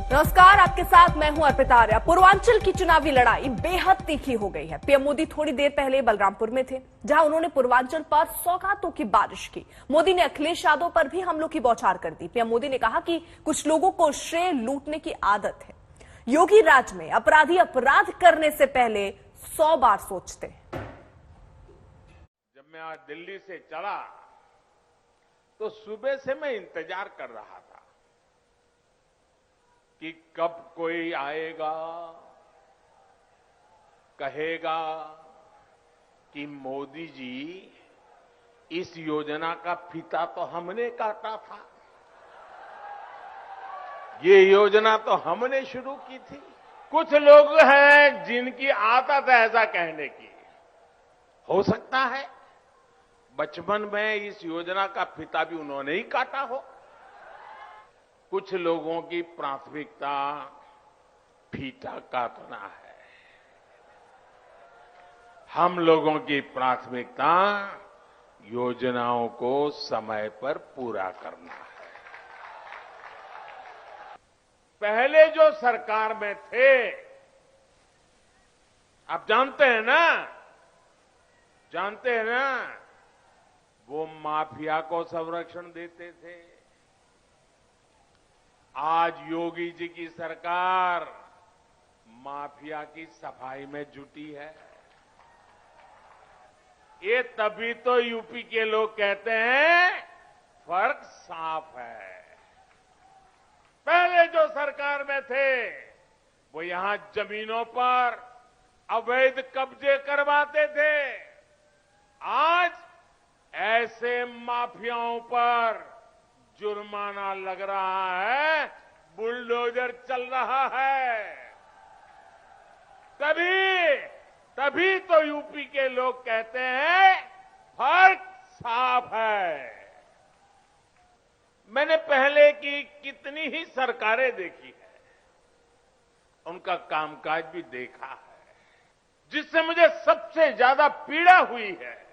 नमस्कार, आपके साथ मैं हूं अर्पिता आर्या। पूर्वांचल की चुनावी लड़ाई बेहद तीखी हो गई है। पीएम मोदी थोड़ी देर पहले बलरामपुर में थे, जहां उन्होंने पूर्वांचल पर सौगातों की बारिश की। मोदी ने अखिलेश यादव पर भी हमलों की बौछार कर दी। पीएम मोदी ने कहा कि कुछ लोगों को श्रेय लूटने की आदत है। योगी राज में अपराधी अपराध करने से पहले 100 बार सोचते हैं। जब मैं आज दिल्ली से चला तो सुबह से मैं इंतजार कर रहा था कि कब कोई आएगा, कहेगा कि मोदी जी, इस योजना का फीता तो हमने काटा था, ये योजना तो हमने शुरू की थी। कुछ लोग हैं जिनकी आदत है ऐसा कहने की। हो सकता है बचपन में इस योजना का फीता भी उन्होंने ही काटा हो। कुछ लोगों की प्राथमिकता फीता काटना है, हम लोगों की प्राथमिकता योजनाओं को समय पर पूरा करना है। पहले जो सरकार में थे, आप जानते हैं ना, वो माफिया को संरक्षण देते थे। आज योगी जी की सरकार माफिया की सफाई में जुटी है। ये तभी तो यूपी के लोग कहते हैं फर्क साफ है। पहले जो सरकार में थे वो यहां जमीनों पर अवैध कब्जे करवाते थे। आज ऐसे माफियाओं पर जुर्माना लग रहा है, बुलडोजर चल रहा है। तभी तो यूपी के लोग कहते हैं फर्क साफ है। मैंने पहले की कितनी ही सरकारें देखी है, उनका कामकाज भी देखा है। जिससे मुझे सबसे ज्यादा पीड़ा हुई है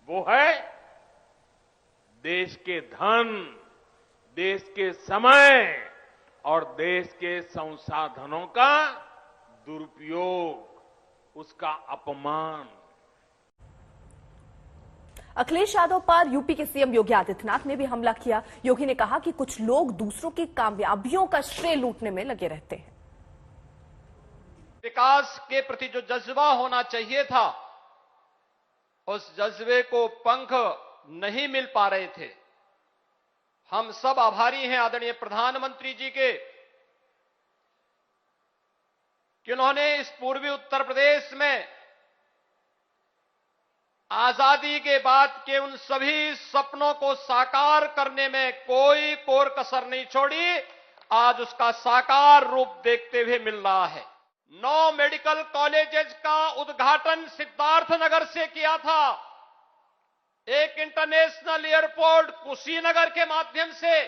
वो है देश के धन, देश के समय और देश के संसाधनों का दुरुपयोग, उसका अपमान। अखिलेश यादव पर यूपी के सीएम योगी आदित्यनाथ ने भी हमला किया। योगी ने कहा कि कुछ लोग दूसरों की कामयाबियों का श्रेय लूटने में लगे रहते हैं। विकास के प्रति जो जज्बा होना चाहिए था, उस जज्बे को पंख नहीं मिल पा रहे थे। हम सब आभारी हैं आदरणीय प्रधानमंत्री जी के कि उन्होंने इस पूर्वी उत्तर प्रदेश में आजादी के बाद के उन सभी सपनों को साकार करने में कोई कोर कसर नहीं छोड़ी। आज उसका साकार रूप देखते हुए मिल रहा है। 9 मेडिकल कॉलेजेस का उद्घाटन सिद्धार्थनगर से किया था। एक इंटरनेशनल एयरपोर्ट कुशीनगर के माध्यम से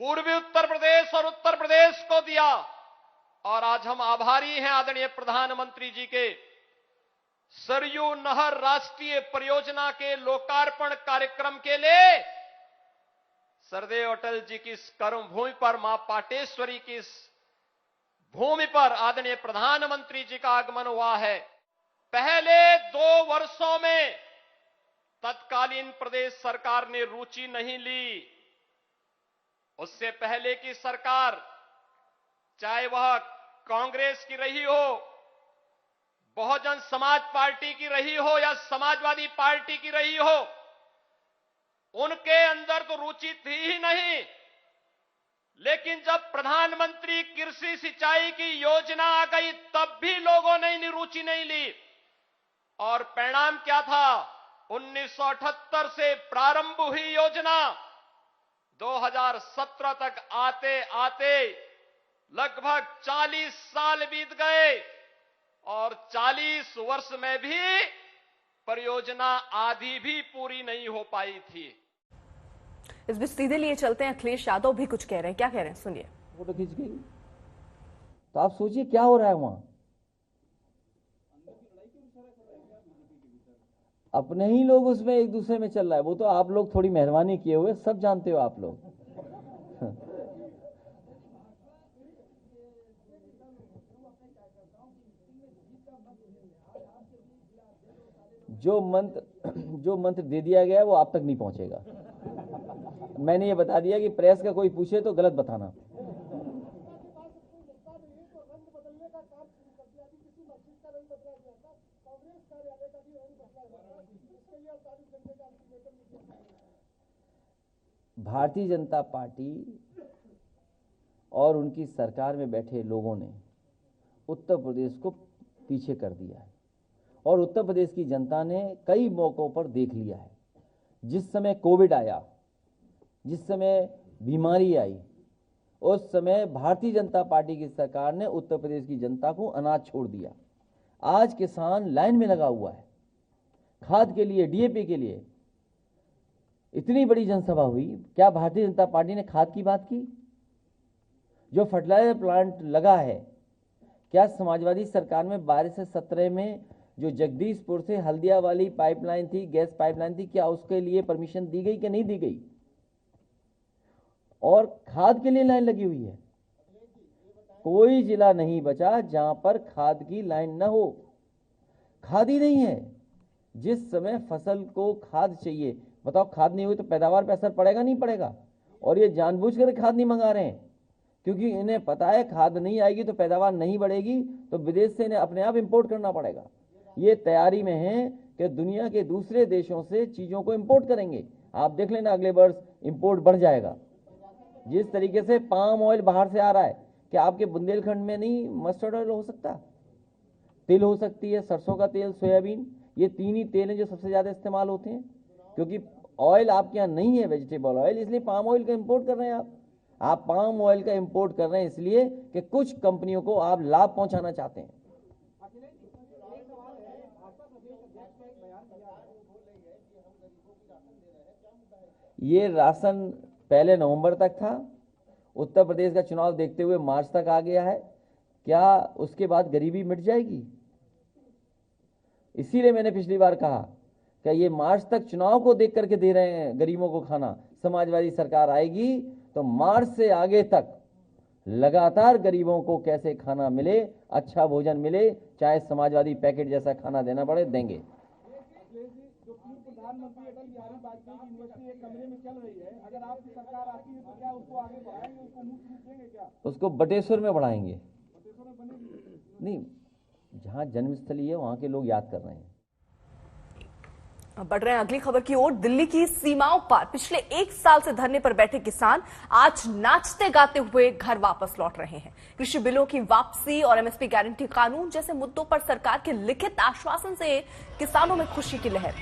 पूर्वी उत्तर प्रदेश और उत्तर प्रदेश को दिया। और आज हम आभारी हैं आदरणीय प्रधानमंत्री जी के सरयू नहर राष्ट्रीय परियोजना के लोकार्पण कार्यक्रम के लिए सरदेव अटल जी की कर्म भूमि पर, मां पाटेश्वरी की भूमि पर आदरणीय प्रधानमंत्री जी का आगमन हुआ है। पहले 2 वर्षों में तत्कालीन प्रदेश सरकार ने रुचि नहीं ली। उससे पहले की सरकार, चाहे वह कांग्रेस की रही हो, बहुजन समाज पार्टी की रही हो या समाजवादी पार्टी की रही हो, उनके अंदर तो रुचि थी ही नहीं। लेकिन जब प्रधानमंत्री कृषि सिंचाई की योजना आ गई, तब भी लोगों ने रुचि नहीं ली। और परिणाम क्या था? 1978 से प्रारंभ हुई योजना 2017 तक आते आते लगभग 40 साल बीत गए और 40 वर्ष में भी परियोजना आधी भी पूरी नहीं हो पाई थी। इस बीच सीधे लिए चलते हैं, अखिलेश यादव भी कुछ कह रहे हैं। क्या कह रहे हैं, सुनिए। फोटो खींच गई तो आप सोचिए क्या हो रहा है वहां। अपने ही लोग उसमें एक दूसरे में चल रहा है। वो तो आप लोग थोड़ी मेहरबानी किए हुए सब जानते हो आप लोग। जो मंत्र दे दिया गया है वो आप तक नहीं पहुंचेगा। मैंने ये बता दिया कि प्रेस का कोई पूछे तो गलत बताना। भारतीय जनता पार्टी और उनकी सरकार में बैठे लोगों ने उत्तर प्रदेश को पीछे कर दिया है और उत्तर प्रदेश की जनता ने कई मौकों पर देख लिया है। जिस समय कोविड आया, जिस समय बीमारी आई, उस समय भारतीय जनता पार्टी की सरकार ने उत्तर प्रदेश की जनता को अनाज छोड़ दिया। आज किसान लाइन में लगा हुआ है खाद के लिए, डीएपी के लिए। इतनी बड़ी जनसभा हुई, क्या भारतीय जनता पार्टी ने खाद की बात की? जो फर्टिलाइजर प्लांट लगा है, क्या समाजवादी सरकार में 12 से 17 में जो जगदीशपुर से हल्दिया वाली पाइपलाइन थी, गैस पाइपलाइन थी, क्या उसके लिए परमिशन दी गई कि नहीं दी गई? और खाद के लिए लाइन लगी हुई है। कोई जिला नहीं बचा जहां पर खाद की लाइन न हो। खाद ही नहीं है। जिस समय फसल को खाद चाहिए, बताओ खाद नहीं हुई तो पैदावार पे असर पड़ेगा नहीं पड़ेगा? और ये जानबूझकर खाद नहीं मंगा रहे हैं क्योंकि इन्हें पता है खाद नहीं आएगी तो पैदावार नहीं बढ़ेगी, तो विदेश से इन्हें अपने आप इंपोर्ट करना पड़ेगा। ये तैयारी में है कि दुनिया के दूसरे देशों से चीजों को इंपोर्ट करेंगे। आप देख लेना अगले वर्ष इंपोर्ट बढ़ जाएगा। जिस तरीके से पाम ऑयल बाहर से आ रहा है, क्या आपके बुंदेलखंड में नहीं मस्टर्ड ऑयल हो सकता? तिल हो सकती है, सरसों का तेल, सोयाबीन, ये 3 ही तेल हैं जो सबसे ज्यादा इस्तेमाल होते हैं। क्योंकि ऑयल आपके यहाँ नहीं है, वेजिटेबल ऑयल, इसलिए पाम ऑयल का इंपोर्ट कर रहे हैं आप पाम ऑयल का इंपोर्ट कर रहे हैं इसलिए कि कुछ कंपनियों को आप लाभ पहुंचाना चाहते हैं। ये राशन पहले नवंबर तक था, उत्तर प्रदेश का चुनाव देखते हुए मार्च तक आ गया है। क्या उसके बाद गरीबी मिट जाएगी? इसीलिए मैंने पिछली बार कहा कि ये मार्च तक चुनाव को देख करके दे रहे हैं गरीबों को खाना। समाजवादी सरकार आएगी तो मार्च से आगे तक लगातार गरीबों को कैसे खाना मिले, अच्छा भोजन मिले, चाहे समाजवादी पैकेट जैसा खाना देना पड़े, देंगे। जो प्रधानमंत्री अटल बिहारी वाजपेयी की यूनिवर्सिटी एक कमरे में चल रही है, अगर आपकी सरकार आती है तो क्या उसको आगे बढ़ाएंगे, उसको मुफ्त रूप देंगे क्या? उसको बटेश्वर में बढ़ाएंगे। बटेश्वर में बनेगी नहीं, जहां जन्मस्थली है वहां के लोग याद कर रहे हैं। बढ़ रहे हैं अगली खबर की ओर। दिल्ली की सीमाओं पर पिछले 1 साल से धरने पर बैठे किसान आज नाचते गाते हुए घर वापस लौट रहे हैं। कृषि बिलों की वापसी और एमएसपी गारंटी कानून जैसे मुद्दों पर सरकार के लिखित आश्वासन से किसानों में खुशी की लहर।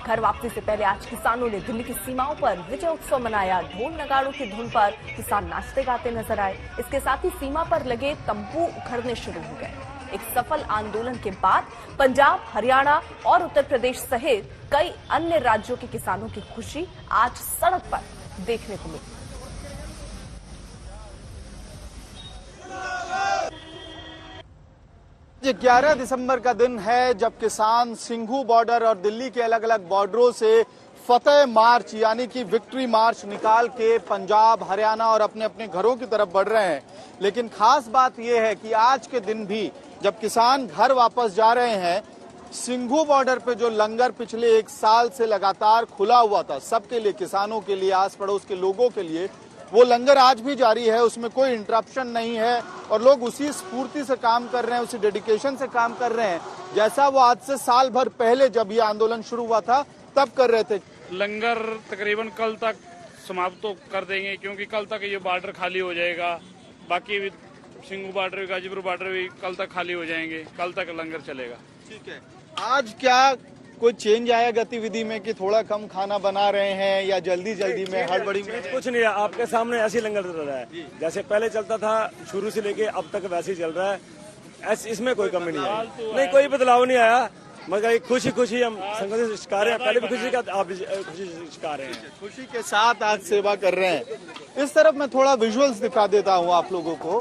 घर वापसी से पहले आज किसानों ने दिल्ली की सीमाओं पर विजय उत्सव मनाया। ढोल नगाड़ों की धुन पर किसान नाचते गाते नजर आए। इसके साथ ही सीमा पर लगे तंबू उखड़ने शुरू हो गए। एक सफल आंदोलन के बाद पंजाब, हरियाणा और उत्तर प्रदेश सहित कई अन्य राज्यों के किसानों की खुशी आज सड़क पर देखने को मिली। 11 दिसंबर का दिन है जब किसान सिंघू बॉर्डर और दिल्ली के अलग अलग बॉर्डरों से फतेह मार्च यानी कि विक्ट्री मार्च निकाल के पंजाब, हरियाणा और अपने अपने घरों की तरफ बढ़ रहे हैं। लेकिन खास बात यह है कि आज के दिन भी जब किसान घर वापस जा रहे हैं, सिंघू बॉर्डर पे जो लंगर पिछले 1 साल से लगातार खुला हुआ था सबके लिए, किसानों के लिए, आस पड़ोस के लोगों के लिए, वो लंगर आज भी जारी है। उसमें कोई इंटरप्शन नहीं है और लोग उसी स्फूर्ति से काम कर रहे हैं, उसी डेडिकेशन से काम कर रहे हैं जैसा वो आज से साल भर पहले जब ये आंदोलन शुरू हुआ था तब कर रहे थे। लंगर तकरीबन कल तक समाप्त तो कर देंगे क्योंकि कल तक ये बॉर्डर खाली हो जाएगा। बाकी भी सिंघू बॉर्डर, गाजीपुर बॉर्डर भी कल तक खाली हो जाएंगे। कल तक लंगर चलेगा। ठीक है, आज क्या कोई चेंज आया गतिविधि में कि थोड़ा कम खाना बना रहे हैं या जल्दी में हड़बड़ी में? कुछ नहीं है, आपके सामने ऐसे लंगर चल रहा है जैसे पहले चलता था शुरू से लेके अब तक वैसे ही चल रहा है। इसमें कोई कमी नहीं है, नहीं कोई बदलाव नहीं आया, मगर एक खुशी हम संगत से शिकार हैं। पहले भी खुशी का, आप भी खुशी से शिकार हैं। खुशी के साथ आज सेवा कर रहे हैं। इस तरफ मैं थोड़ा विजुअल्स दिखा देता हूँ आप लोगों को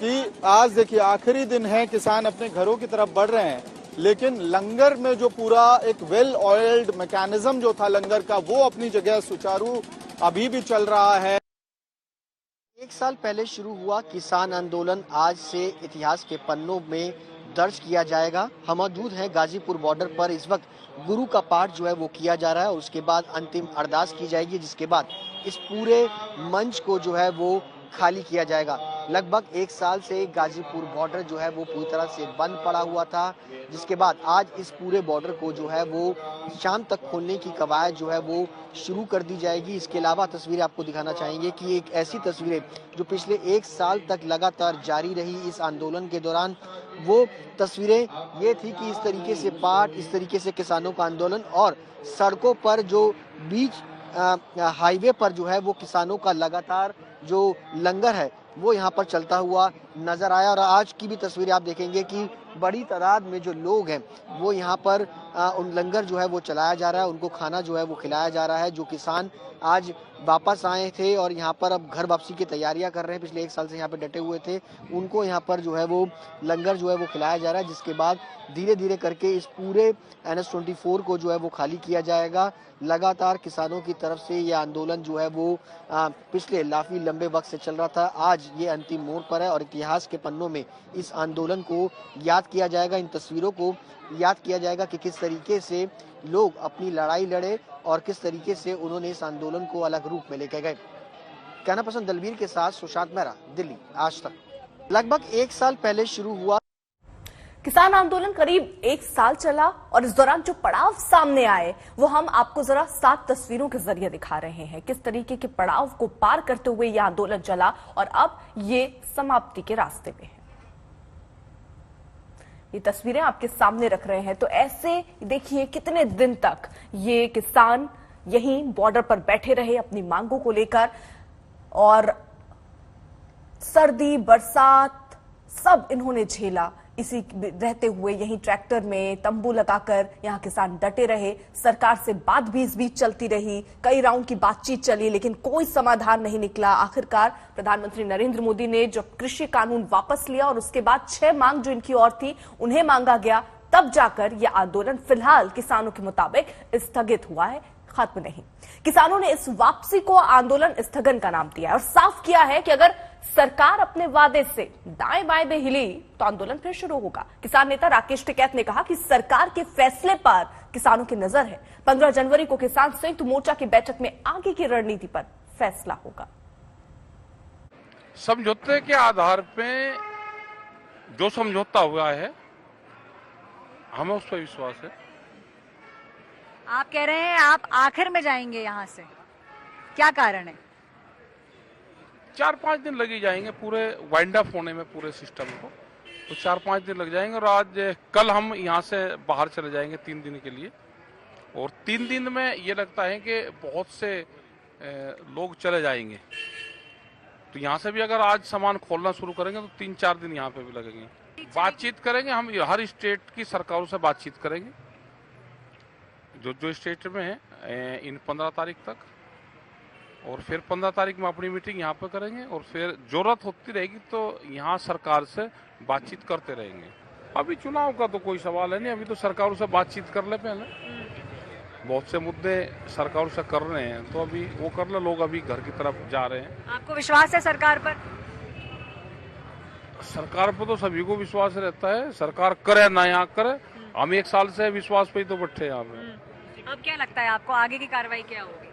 कि आज देखिए आखिरी दिन है, किसान अपने घरों की तरफ बढ़ रहे हैं, लेकिन लंगर में जो पूरा एक वेल ऑयल्ड मैकेनिज्म जो था लंगर का वो अपनी जगह सुचारू अभी भी चल रहा है। 1 साल पहले शुरू हुआ किसान आंदोलन आज से इतिहास के पन्नों में दर्ज किया जाएगा। हम मौजूद हैं गाजीपुर बॉर्डर पर। इस वक्त गुरु का पाठ जो है वो किया जा रहा है और उसके बाद अंतिम अरदास की जाएगी, जिसके बाद इस पूरे मंच को जो है वो खाली किया जाएगा। लगभग 1 साल से गाजीपुर बॉर्डर जो है वो पूरी तरह से बंद पड़ा हुआ था, जिसके बाद आज इस पूरे बॉर्डर को जो है वो शाम तक खोलने की कवायद जो है वो शुरू कर दी जाएगी। इसके अलावा तस्वीरें आपको दिखाना चाहेंगे कि एक ऐसी तस्वीरें जो पिछले 1 साल तक लगातार जारी रही इस आंदोलन के दौरान, वो तस्वीरें ये थी कि इस तरीके से पाठ, इस तरीके से किसानों का आंदोलन और सड़कों पर जो बीच हाईवे पर जो है वो किसानों का लगातार जो लंगर है वो यहाँ पर चलता हुआ नजर आया। और आज की भी तस्वीरें आप देखेंगे कि बड़ी तादाद में जो लोग हैं वो यहाँ पर उन लंगर जो है वो चलाया जा रहा है, उनको खाना जो है वो खिलाया जा रहा है। जो किसान आज वापस आए थे और यहाँ पर अब घर वापसी की तैयारियां कर रहे हैं, पिछले 1 साल से यहाँ पे डटे हुए थे, उनको यहाँ पर जो है वो लंगर जो है वो खिलाया जा रहा है, जिसके बाद धीरे धीरे करके इस पूरे NH-24 को जो है वो खाली किया जाएगा। लगातार किसानों की तरफ से ये आंदोलन जो है वो पिछले काफी लंबे वक्त से चल रहा था, आज ये अंतिम मोड़ पर है और इतिहास के पन्नों में इस आंदोलन को याद किया जाएगा। इन तस्वीरों को याद किया जाएगा कि किस तरीके से लोग अपनी लड़ाई लड़े और किस तरीके से उन्होंने इस आंदोलन को अलग रूप में लेकर गए। कहना पसंद दलवीर के साथ सुशांत मेहरा, दिल्ली, आज तक। लगभग 1 साल पहले शुरू हुआ किसान आंदोलन करीब 1 साल चला और इस दौरान जो पड़ाव सामने आए वो हम आपको जरा 7 तस्वीरों के जरिए दिखा रहे हैं। किस तरीके के पड़ाव को पार करते हुए यह आंदोलन चला और अब ये समाप्ति के रास्ते पे है। ये तस्वीरें आपके सामने रख रहे हैं। तो ऐसे देखिए कितने दिन तक ये किसान यहीं बॉर्डर पर बैठे रहे अपनी मांगों को लेकर, और सर्दी बरसात सब इन्होंने झेला। इसी रहते हुए यहीं ट्रैक्टर में तंबू लगाकर यहां किसान डटे रहे। सरकार से बात भी इस बीच चलती रही, कई राउंड की बातचीत चली, लेकिन कोई समाधान नहीं निकला। आखिरकार प्रधानमंत्री नरेंद्र मोदी ने जब कृषि कानून वापस लिया और उसके बाद 6 मांग जो इनकी और थी उन्हें मांगा गया, तब जाकर यह आंदोलन फिलहाल किसानों के मुताबिक स्थगित हुआ है, खत्म नहीं। किसानों ने इस वापसी को आंदोलन स्थगन का नाम दिया है और साफ किया है कि अगर सरकार अपने वादे से दाएं बाएं भी हिली तो आंदोलन फिर शुरू होगा। किसान नेता राकेश टिकैत ने कहा कि सरकार के फैसले पर किसानों की नजर है। 15 जनवरी को किसान संयुक्त मोर्चा की बैठक में आगे की रणनीति पर फैसला होगा। समझौते के आधार पे जो समझौता हुआ है हमें उस पर विश्वास है। आप कह रहे हैं आप आखिर में जाएंगे यहां से, क्या कारण है? 4-5 दिन लग ही जाएंगे पूरे वाइंड अप होने में पूरे सिस्टम को, तो 4-5 दिन लग जाएंगे। और कल हम यहाँ से बाहर चले जाएंगे 3 दिन के लिए, और 3 दिन में ये लगता है कि बहुत से लोग चले जाएंगे। तो यहाँ से भी अगर आज सामान खोलना शुरू करेंगे तो 3-4 दिन यहाँ पे भी लगेंगे। बातचीत करेंगे हम, हर स्टेट की सरकारों से बातचीत करेंगे जो स्टेट में है इन 15 तारीख तक, और फिर 15 तारीख में अपनी मीटिंग यहाँ पे करेंगे और फिर जरूरत होती रहेगी तो यहाँ सरकार से बातचीत करते रहेंगे। अभी चुनाव का तो कोई सवाल है नहीं, अभी तो सरकारों से बातचीत कर ले पहले। बहुत से मुद्दे सरकारों से कर रहे हैं तो अभी वो कर ले, लोग अभी घर की तरफ जा रहे हैं। आपको विश्वास है सरकार पर? सरकार पर तो सभी को विश्वास रहता है, सरकार करे ना यहाँ करे, हम 1 साल से विश्वास पे ही तो बैठे यहाँ पे। अब क्या लगता है आपको आगे की कार्रवाई क्या होगी?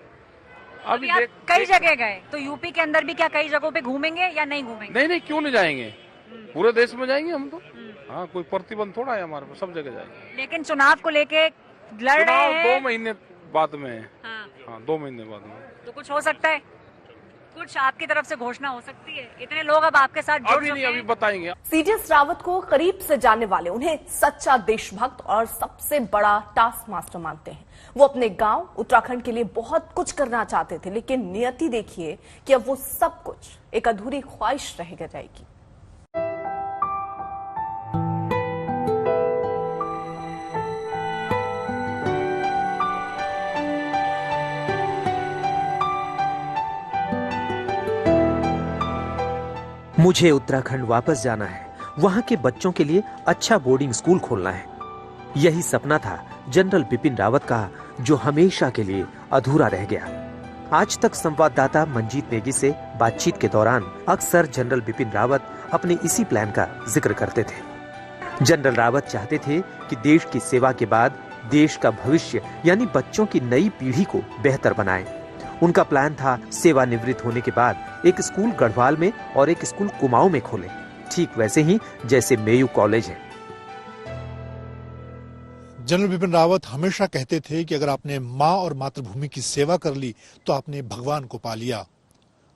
अभी आप कई जगह गए तो यूपी के अंदर भी क्या कई जगहों पे घूमेंगे या नहीं घूमेंगे? नहीं, क्यों नहीं जाएंगे, पूरे देश में जाएंगे हम तो। हाँ, कोई प्रतिबंध थोड़ा है हमारे पास, सब जगह जाएंगे। लेकिन चुनाव को लेके लड़ रहे हैं। 2 महीने बाद में है। हाँ, 2 महीने बाद में तो कुछ हो सकता है, कुछ आपकी तरफ से घोषणा हो सकती है। इतने लोग अब आपके साथ जुड़ चुके हैं। अभी बताएंगे। सीडीएस रावत को करीब से जानने वाले उन्हें सच्चा देशभक्त और सबसे बड़ा टास्क मास्टर मानते हैं। वो अपने गांव उत्तराखंड के लिए बहुत कुछ करना चाहते थे, लेकिन नियति देखिए कि अब वो सब कुछ एक अधूरी ख्वाहिश रह जाएगी। मुझे उत्तराखंड वापस जाना है, वहां के बच्चों के लिए अच्छा बोर्डिंग स्कूल खोलना है। यही सपना था जनरल बिपिन रावत का, जो हमेशा के लिए अधूरा रह गया। आज तक संवाददाता मंजीत नेगी से बातचीत के दौरान अक्सर जनरल बिपिन रावत अपने इसी प्लान का जिक्र करते थे। जनरल रावत चाहते थे कि देश की सेवा के बाद देश का भविष्य यानी बच्चों की नई पीढ़ी को बेहतर बनाएं। उनका प्लान था सेवानिवृत्त होने के बाद एक स्कूल गढ़वाल में और एक स्कूल कुमाऊं में खोलें, ठीक वैसे ही जैसे मेयू कॉलेज है। जनरल बिपिन रावत हमेशा कहते थे कि अगर आपने माँ और मातृभूमि की सेवा कर ली तो आपने भगवान को पा लिया,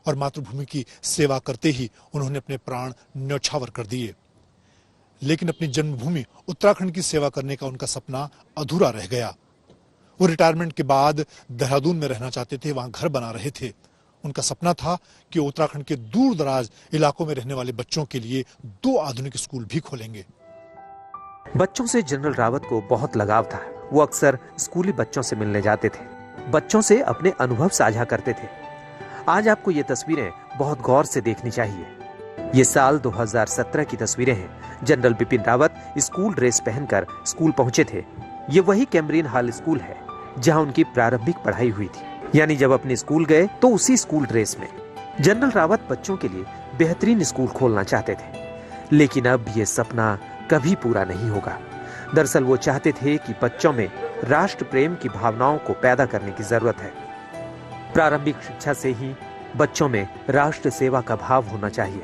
और मातृभूमि की सेवा करते ही उन्होंने अपने प्राण न्यौछावर कर दिए। लेकिन अपनी जन्मभूमि उत्तराखंड की सेवा करने का उनका सपना अधूरा रह गया। वो रिटायरमेंट के बाद देहरादून में रहना चाहते थे, वहां घर बना रहे थे। उनका सपना था कि उत्तराखंड के दूर दराज इलाकों में रहने वाले बच्चों के लिए 2 आधुनिक स्कूल भी खोलेंगे। बच्चों से जनरल रावत को बहुत लगाव था। वो अक्सर स्कूली बच्चों से मिलने जाते थे, बच्चों से अपने अनुभव साझा करते थे। आज आपको ये तस्वीरें बहुत गौर से देखनी चाहिए। ये साल 2017 की तस्वीरें हैं। General Bipin Rawat school dress पहनकर स्कूल पहुंचे थे। ये वही कैम्ब्रियन हॉल स्कूल है जहां उनकी प्रारंभिक पढ़ाई हुई थी, यानी जब अपने स्कूल गए तो उसी स्कूल ड्रेस में। जनरल रावत बच्चों के लिए बेहतरीन स्कूल खोलना चाहते थे, लेकिन अब ये सपना कभी पूरा नहीं होगा। दरअसल वो चाहते थे कि बच्चों में राष्ट्र प्रेम की भावनाओं को पैदा करने की जरूरत है। प्रारंभिक शिक्षा से ही बच्चों में राष्ट्र सेवा का भाव होना चाहिए।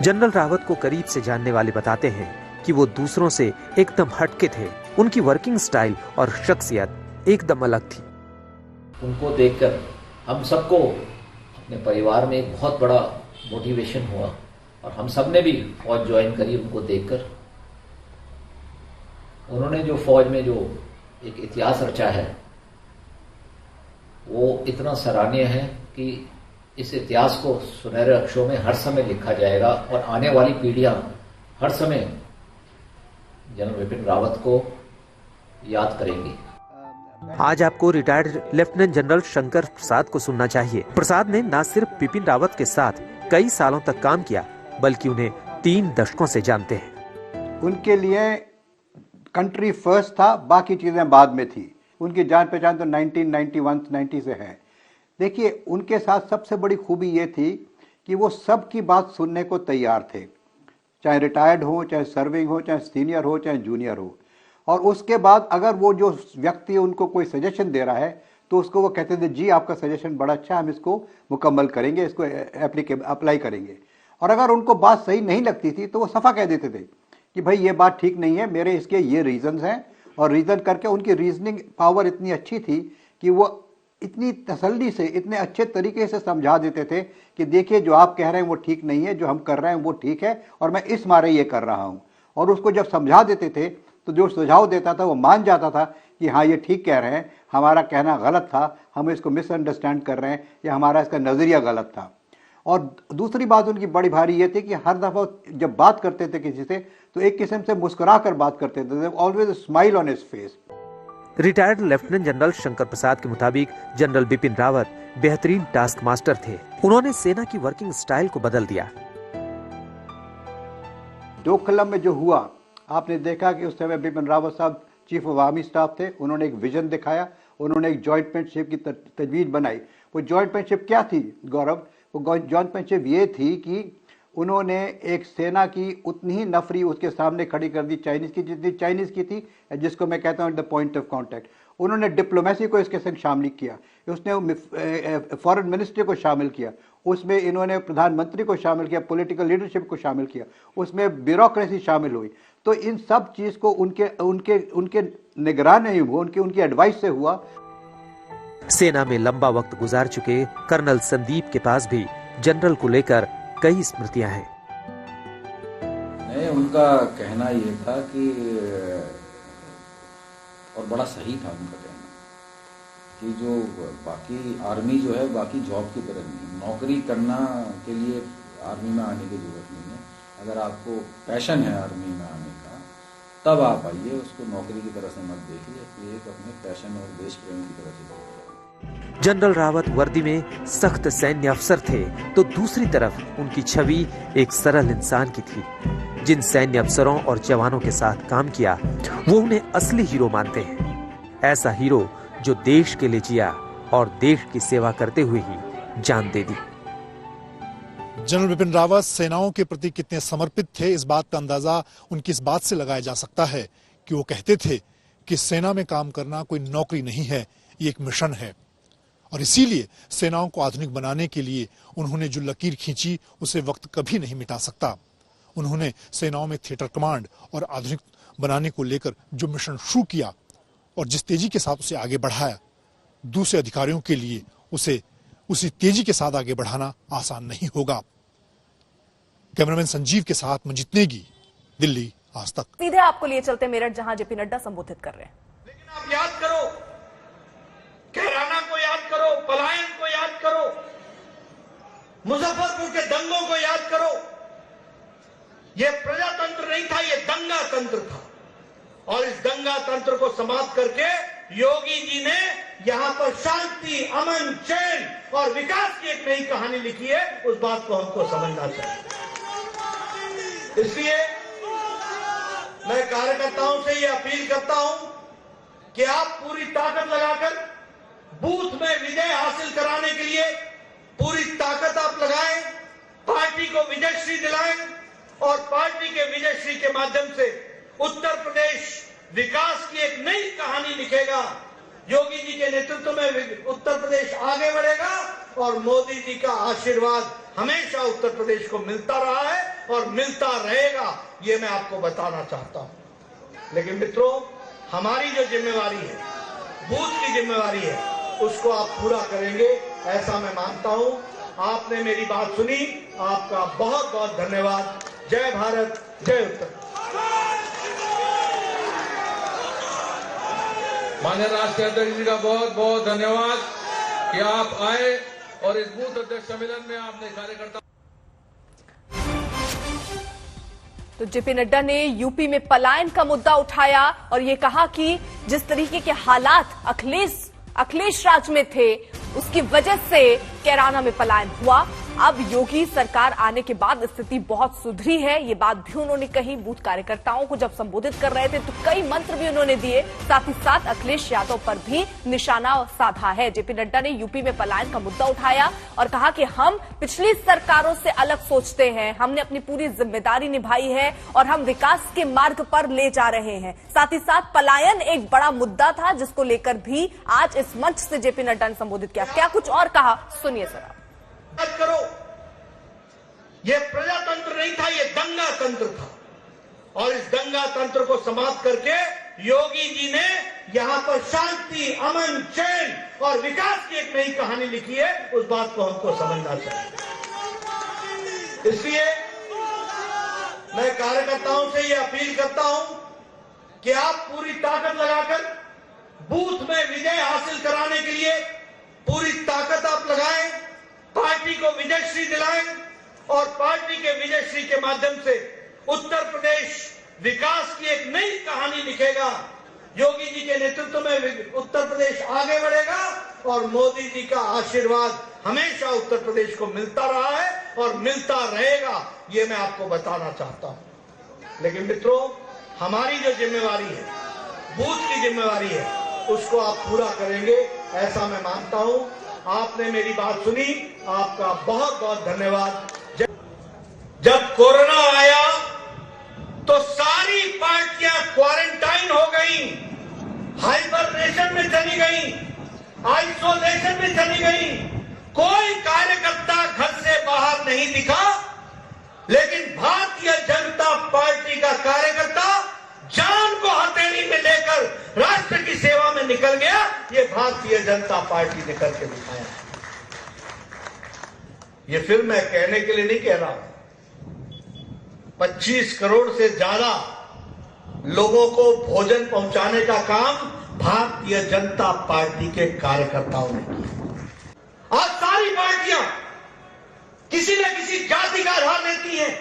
जनरल रावत को करीब से जानने वाले बताते हैं कि वो दूसरों से एकदम हटके थे। उनकी वर्किंग स्टाइल और शख्सियत एकदम अलग थी। उनको देखकर हम सबको अपने परिवार में एक बहुत बड़ा मोटिवेशन हुआ, और हम सब ने भी फौज ज्वाइन करी उनको देखकर। उन्होंने जो फौज में जो एक इतिहास रचा है वो इतना सराहनीय है कि इस इतिहास को सुनहरे अक्षरों में हर समय लिखा जाएगा, और आने वाली पीढ़ियां हर समय जनरल बिपिन रावत को याद करेंगी। आज आपको रिटायर्ड लेफ्टिनेंट जनरल शंकर प्रसाद को सुनना चाहिए। प्रसाद ने न सिर्फ बिपिन रावत के साथ कई सालों तक काम किया, बल्कि उन्हें 3 दशकों से जानते हैं। उनके लिए कंट्री फर्स्ट था, बाकी चीजें बाद में थी। उनकी जान पहचान तो 1991-90 से है। देखिए, उनके साथ सबसे बड़ी खूबी ये थी कि वो सबकी बात सुनने को तैयार थे, चाहे रिटायर्ड हो, चाहे सर्विंग हो, चाहे सीनियर हो, चाहे जूनियर हो। और उसके बाद अगर वो जो व्यक्ति उनको कोई सजेशन दे रहा है तो उसको वो कहते थे, जी आपका सजेशन बड़ा अच्छा, हम इसको मुकम्मल करेंगे, इसको अप्लाई करेंगे। और अगर उनको बात सही नहीं लगती थी तो वो सफा कह देते थे कि भाई ये बात ठीक नहीं है, मेरे इसके ये रीजंस हैं। और रीजन करके उनकी रीजनिंग पावर इतनी अच्छी थी कि वो इतनी तसल्ली से, इतने अच्छे तरीके से समझा देते थे कि देखिए जो आप कह रहे हैं वो ठीक नहीं है, जो हम कर रहे हैं वो ठीक है, और मैं इस मारे ये कर रहा हूँ। और उसको जब समझा देते थे तो जो सुझाव देता था वो मान जाता था कि हाँ ये ठीक कह रहे हैं, हमारा कहना गलत था, हम इसको मिसअंडरस्टैंड कर रहे हैं, या हमारा इसका नज़रिया गलत था। और दूसरी बात उनकी बड़ी भारी ये थी कि हर दफ़ा जब बात करते थे किसी से तो एक किस्म से मुस्कुरा कर बात करते थे, always smile on his face. Retired lieutenant general Shankar Prasad के मुताबिक जनरल बिपिन रावत बेहतरीन टास्क मास्टर थे। उन्होंने सेना की वर्किंग स्टाइल को बदल दिया। डोकलम में जो हुआ, आपने देखा कि उस समय बिपिन रावत साहब चीफ ऑफ आर्मी स्टाफ थे। उन्होंने एक विजन दिखाया, उन्होंने एक जॉइंट पेंटशिप की तजवीज़ बनाई। वो जॉइंट पेंटशिप क्या थी गौरव? वो जॉइंट पेंटशिप ये थी कि उन्होंने एक सेना की उतनी ही नफरी उसके सामने खड़ी कर दी चाइनीज की, जितनी चाइनीज की थी, जिसको मैं कहता हूँ द पॉइंट ऑफ कांटेक्ट। उन्होंने डिप्लोमेसी को इसके संग शामिल किया, उसने फॉरेन मिनिस्ट्री को शामिल किया, उसमें इन्होंने प्रधानमंत्री को शामिल किया, पॉलिटिकल लीडरशिप को शामिल किया, उसमें ब्यूरोक्रेसी शामिल हुई। तो इन सब चीज़ को उनके निगरानी हुआ, उनकी एडवाइस से हुआ। सेना में लंबा वक्त गुजार चुके कर्नल संदीप के पास भी जनरल को लेकर कई स्मृतियां हैं। नहीं, उनका कहना ये था कि, और बड़ा सही था उनका कहना, कि जो बाकी आर्मी जो है बाकी जॉब की तरह नहीं, नौकरी करना के लिए आर्मी में आने की जरूरत नहीं है। अगर आपको पैशन है आर्मी में आने का तब आप आइए, उसको नौकरी की तरह से मत देखिए, एक अपने पैशन और देश प्रेम की तरह से देखिए। जनरल रावत वर्दी में सख्त सैन्य अफसर थे तो दूसरी तरफ उनकी छवि एक सरल इंसान की थी। जिन सैन्य अफसरों और जवानों के साथ काम किया वो उन्हें असली हीरो मानते हैं। ऐसा हीरो जो देश के लिए जिया और देश की सेवा करते हुए ही जान दे दी। जनरल बिपिन रावत सेनाओं के प्रति कितने समर्पित थे, इस बात का अंदाजा उनकी इस बात से लगाया जा सकता है कि वो कहते थे कि सेना में काम करना कोई नौकरी नहीं है, ये एक मिशन है। और इसीलिए सेनाओं को आधुनिक बनाने के लिए उन्होंने जो लकीर खींची उसे वक्त कभी नहीं मिटा सकता। उन्होंने सेनाओं में थिएटर कमांड और आधुनिक बनाने को लेकर जो मिशन शुरू किया और जिस तेजी के साथ उसे आगे बढ़ाया, दूसरे अधिकारियों के लिए उसे उसी तेजी के साथ आगे बढ़ाना आसान नहीं होगा। कैमरामैन संजीव के साथ मंजीत नेगी, दिल्ली, आज तक। सीधे आपको लिए चलते मेरठ, जहां जेपी नड्डा संबोधित कर रहे हैं। लेकिन आप याद करो, कैराना को याद करो, पलायन को याद करो, मुजफ्फरपुर के दंगों को याद करो। यह प्रजातंत्र नहीं था, यह दंगा तंत्र था। और इस दंगा तंत्र को समाप्त करके योगी जी ने यहां पर शांति, अमन, चैन और विकास की एक नई कहानी लिखी है। उस बात को हमको समझना चाहिए। इसलिए मैं कार्यकर्ताओं से यह अपील करता हूं कि आप पूरी ताकत लगाकर बूथ में विजय हासिल कराने के लिए पूरी ताकत आप लगाएं, पार्टी को विजयश्री दिलाएं और पार्टी के विजयश्री के माध्यम से उत्तर प्रदेश विकास की एक नई कहानी लिखेगा। योगी जी के नेतृत्व में उत्तर प्रदेश आगे बढ़ेगा और मोदी जी का आशीर्वाद हमेशा उत्तर प्रदेश को मिलता रहा है और मिलता रहेगा, ये मैं आपको बताना चाहता हूं। लेकिन मित्रों, हमारी जो जिम्मेवारी है, बूथ की जिम्मेवारी है, उसको आप पूरा करेंगे ऐसा मैं मानता हूं। आपने मेरी बात सुनी, आपका बहुत बहुत धन्यवाद। जय भारत, जय उत्तर। माननीय राष्ट्रीय अध्यक्ष जी का बहुत बहुत धन्यवाद कि आप आए और इस बूथ अध्यक्ष सम्मेलन में आपने कार्यकर्ता। तो जेपी नड्डा ने यूपी में पलायन का मुद्दा उठाया और ये कहा कि जिस तरीके के हालात अखिलेश राज में थे, उसकी वजह से कैराना में पलायन हुआ। अब योगी सरकार आने के बाद स्थिति बहुत सुधरी है, ये बात भी उन्होंने कही। बूथ कार्यकर्ताओं को जब संबोधित कर रहे थे तो कई मंत्र भी उन्होंने दिए, साथ ही साथ अखिलेश यादव पर भी निशाना साधा है। जेपी नड्डा ने यूपी में पलायन का मुद्दा उठाया और कहा कि हम पिछली सरकारों से अलग सोचते हैं, हमने अपनी पूरी जिम्मेदारी निभाई है और हम विकास के मार्ग पर ले जा रहे हैं। साथ ही साथ पलायन एक बड़ा मुद्दा था जिसको लेकर भी आज इस मंच से जेपी नड्डा ने संबोधित किया। क्या कुछ और कहा, सुनिए जरा। याद करो, यह प्रजातंत्र नहीं था, यह दंगा तंत्र था। और इस दंगा तंत्र को समाप्त करके योगी जी ने यहां पर शांति, अमन, चैन और विकास की एक नई कहानी लिखी है। उस बात को हमको समझना चाहिए। इसलिए मैं कार्यकर्ताओं से यह अपील करता हूं कि आप पूरी ताकत लगाकर बूथ में विजय हासिल कराने के लिए पूरी ताकत आप लगाएं, पार्टी को विजयश्री दिलाएं और पार्टी के विजयश्री के माध्यम से उत्तर प्रदेश विकास की एक नई कहानी लिखेगा। योगी जी के नेतृत्व में उत्तर प्रदेश आगे बढ़ेगा और मोदी जी का आशीर्वाद हमेशा उत्तर प्रदेश को मिलता रहा है और मिलता रहेगा, ये मैं आपको बताना चाहता हूं। लेकिन मित्रों, हमारी जो जिम्मेवारी है, बूथ की जिम्मेवारी है, उसको आप पूरा करेंगे ऐसा मैं मानता हूं। आपने मेरी बात सुनी, आपका बहुत बहुत धन्यवाद। जब कोरोना आया तो सारी पार्टियां क्वारंटाइन हो गई, हाइबरनेशन में चली गई, आइसोलेशन में चली गई। कोई कार्यकर्ता घर से बाहर नहीं दिखा, लेकिन भारतीय जनता पार्टी का कार्यकर्ता जान को हथेली में लेकर राष्ट्र की सेवा में निकल गया। ये भारतीय जनता पार्टी ने करके दिखाया। ये फिर मैं कहने के लिए नहीं कह रहा हूं। 25 करोड़ से ज्यादा लोगों को भोजन पहुंचाने का काम भारतीय जनता पार्टी के कार्यकर्ताओं ने किया। आज सारी पार्टियां किसी न किसी जाति का आधार लेती हैं,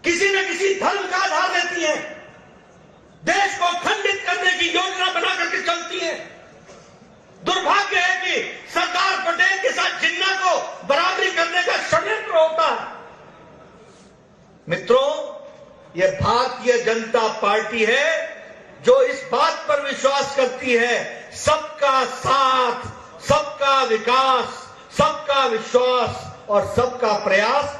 किसी न किसी धर्म का आधार लेती हैं, देश को खंडित करने की योजना बना करके चलती है। दुर्भाग्य है कि सरदार पटेल के साथ जिन्ना को बराबरी करने का षड्यंत्र होता है। मित्रों, यह भारतीय जनता पार्टी है जो इस बात पर विश्वास करती है, सबका साथ, सबका विकास, सबका विश्वास और सबका प्रयास।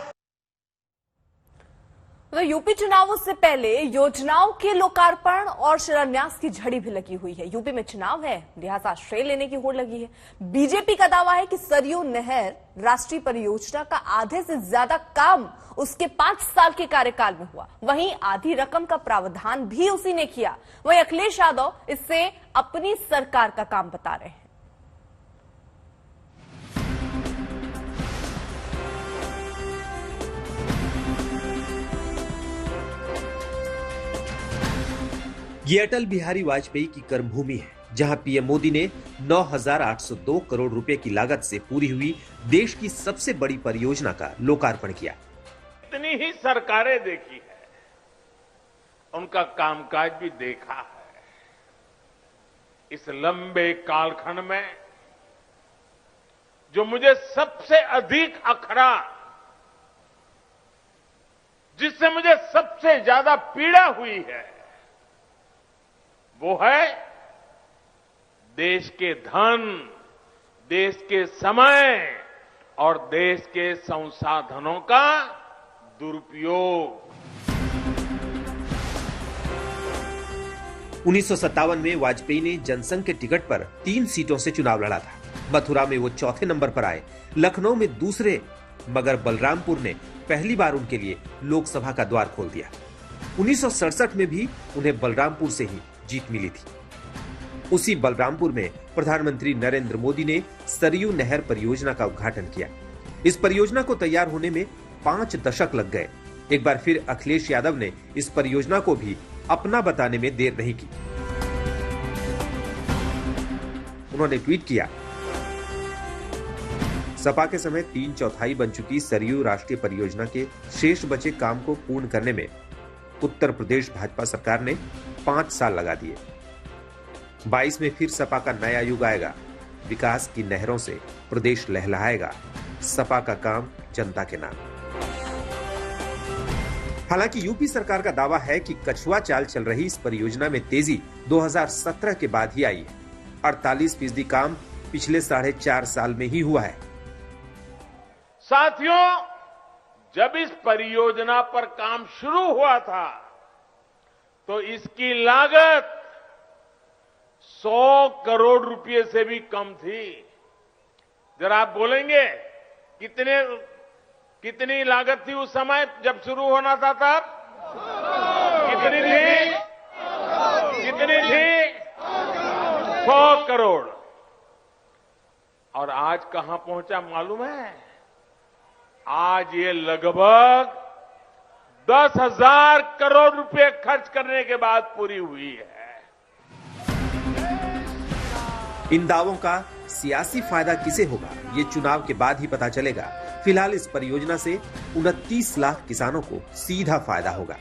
यूपी चुनावों से पहले योजनाओं के लोकार्पण और शिलान्यास की झड़ी भी लगी हुई है। यूपी में चुनाव है, लिहाजा श्रेय लेने की होड़ लगी है। बीजेपी का दावा है कि सरयू नहर राष्ट्रीय परियोजना का आधे से ज्यादा काम उसके 5 साल के कार्यकाल में हुआ। वहीं आधी रकम का प्रावधान भी उसी ने किया। वहीं अखिलेश यादव इससे अपनी सरकार का काम बता रहे हैं। ये अटल बिहारी वाजपेयी की कर्मभूमि है, जहां पीएम मोदी ने 9,802 करोड़ रुपए की लागत से पूरी हुई देश की सबसे बड़ी परियोजना का लोकार्पण किया। इतनी ही सरकारें देखी है, उनका कामकाज भी देखा है। इस लंबे कालखंड में जो मुझे सबसे अधिक अखरा, जिससे मुझे सबसे ज्यादा पीड़ा हुई है, वो है देश के धन, देश के समय और देश के संसाधनों का दुरुपयोग। 1957 में वाजपेयी ने जनसंघ के टिकट पर 3 सीटों से चुनाव लड़ा था। मथुरा में वो चौथे नंबर पर आए, लखनऊ में दूसरे, मगर बलरामपुर ने पहली बार उनके लिए लोकसभा का द्वार खोल दिया। 1967 में भी उन्हें बलरामपुर से ही जीत मिली थी। उसी बलरामपुर में प्रधानमंत्री नरेंद्र मोदी ने सरयू नहर परियोजना का उद्घाटन किया। इस परियोजना को तैयार होने में 5 दशक लग गए। एक बार फिर अखिलेश यादव ने इस परियोजना को भी अपना बताने में देर नहीं की। उन्होंने ट्वीट किया, सपा के समय 3/4 बन चुकी सरयू राष्ट्रीय परियोजना के शेष बचे काम को पूर्ण करने में उत्तर प्रदेश भाजपा सरकार ने 5 साल लगा दिए। 22 में फिर सपा का नया युग आएगा। विकास की नहरों से प्रदेश लहलहाएगा। सपा का काम जनता के नाम। हालांकि यूपी सरकार का दावा है कि कछुआ चाल चल रही इस परियोजना में तेजी 2017 के बाद ही आई है। 48% काम पिछले 4.5 साल में ही हुआ है। साथियों, जब इस परियोजना पर काम शुरू हुआ था तो इसकी लागत 100 करोड़ रुपए से भी कम थी। जरा आप बोलेंगे कितनी लागत थी उस समय जब शुरू होना था तब? कितनी थी? 100 करोड़। और आज कहां पहुंचा मालूम है? आज ये लगभग 10,000 करोड़ रुपए खर्च करने के बाद पूरी हुई है। इन दावों का सियासी फायदा किसे होगा, ये चुनाव के बाद ही पता चलेगा। फिलहाल इस परियोजना से 29 लाख किसानों को सीधा फायदा होगा।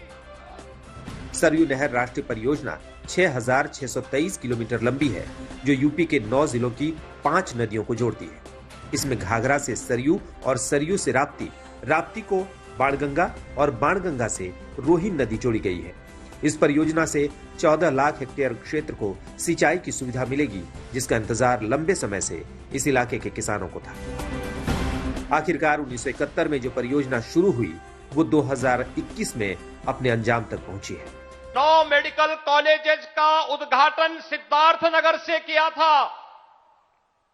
सरयू नहर राष्ट्रीय परियोजना 6,623 किलोमीटर लंबी है, जो यूपी के 9 जिलों की 5 नदियों को जोड़ती है। इसमें घाघरा से सरयू और सरयू से राप्ती, राप्ती को बाणगंगा और बाणगंगा से रोहिन नदी जोड़ी गई है। इस परियोजना से 14 लाख हेक्टेयर क्षेत्र को सिंचाई की सुविधा मिलेगी, जिसका इंतजार लंबे समय से इस इलाके के किसानों को था। आखिरकार 1971 में जो परियोजना शुरू हुई वो 2021 में अपने अंजाम तक पहुंची है। 9 मेडिकल कॉलेजेस का उद्घाटन सिद्धार्थनगर से किया था।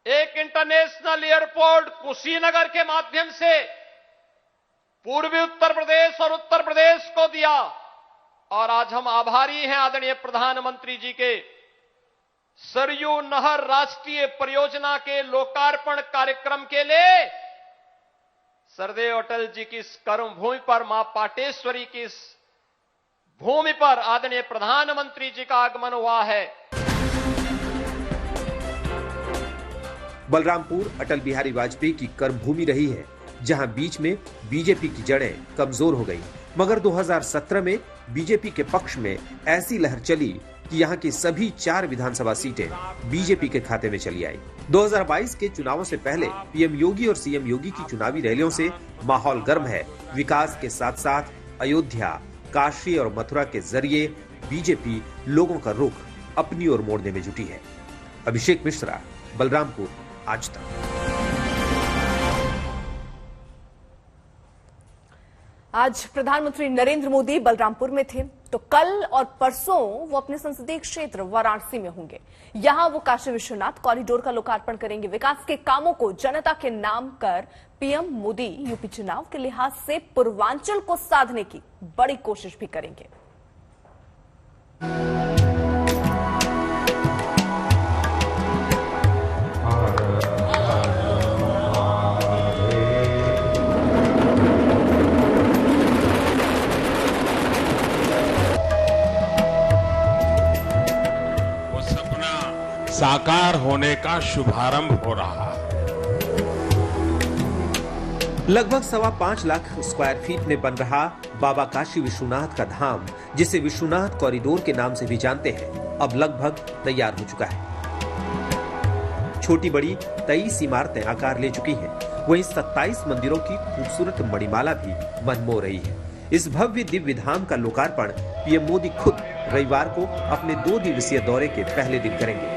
एक इंटरनेशनल एयरपोर्ट कुशीनगर के माध्यम से पूर्वी उत्तर प्रदेश और उत्तर प्रदेश को दिया। और आज हम आभारी हैं आदरणीय प्रधानमंत्री जी के। सरयू नहर राष्ट्रीय परियोजना के लोकार्पण कार्यक्रम के लिए सरदेव अटल जी की इस कर्मभूमि पर, मां पाटेश्वरी की इस भूमि पर आदरणीय प्रधानमंत्री जी का आगमन हुआ है। बलरामपुर अटल बिहारी वाजपेयी की कर्मभूमि रही है, जहां बीच में बीजेपी की जड़ें कमजोर हो गईं, मगर 2017 में बीजेपी के पक्ष में ऐसी लहर चली कि यहां की सभी 4 विधानसभा सीटें बीजेपी के खाते में चली आई। 2022 के चुनावों से पहले पीएम योगी और सीएम योगी की चुनावी रैलियों से माहौल गर्म है। विकास के साथ साथ अयोध्या, काशी और मथुरा के जरिए बीजेपी लोगों का रुख अपनी ओर मोड़ने में जुटी है। अभिषेक मिश्रा, बलरामपुर, आज तक। आज प्रधानमंत्री नरेंद्र मोदी बलरामपुर में थे, तो कल और परसों वो अपने संसदीय क्षेत्र वाराणसी में होंगे। यहां वो काशी विश्वनाथ कॉरिडोर का लोकार्पण करेंगे। विकास के कामों को जनता के नाम कर पीएम मोदी यूपी चुनाव के लिहाज से पूर्वांचल को साधने की बड़ी कोशिश भी करेंगे। साकार होने का शुभारंभ हो रहा है। लगभग 5.25 लाख स्क्वायर फीट में बन रहा बाबा काशी विश्वनाथ का धाम, जिसे विश्वनाथ कॉरिडोर के नाम से भी जानते हैं, अब लगभग तैयार हो चुका है। छोटी बड़ी 23 इमारतें आकार ले चुकी हैं। वहीं 27 मंदिरों की खूबसूरत मणिमाला भी मनमोह रही है। इस भव्य दिव्य धाम का लोकार्पण पीएम मोदी खुद रविवार को अपने 2 दिवसीय दौरे के पहले दिन करेंगे।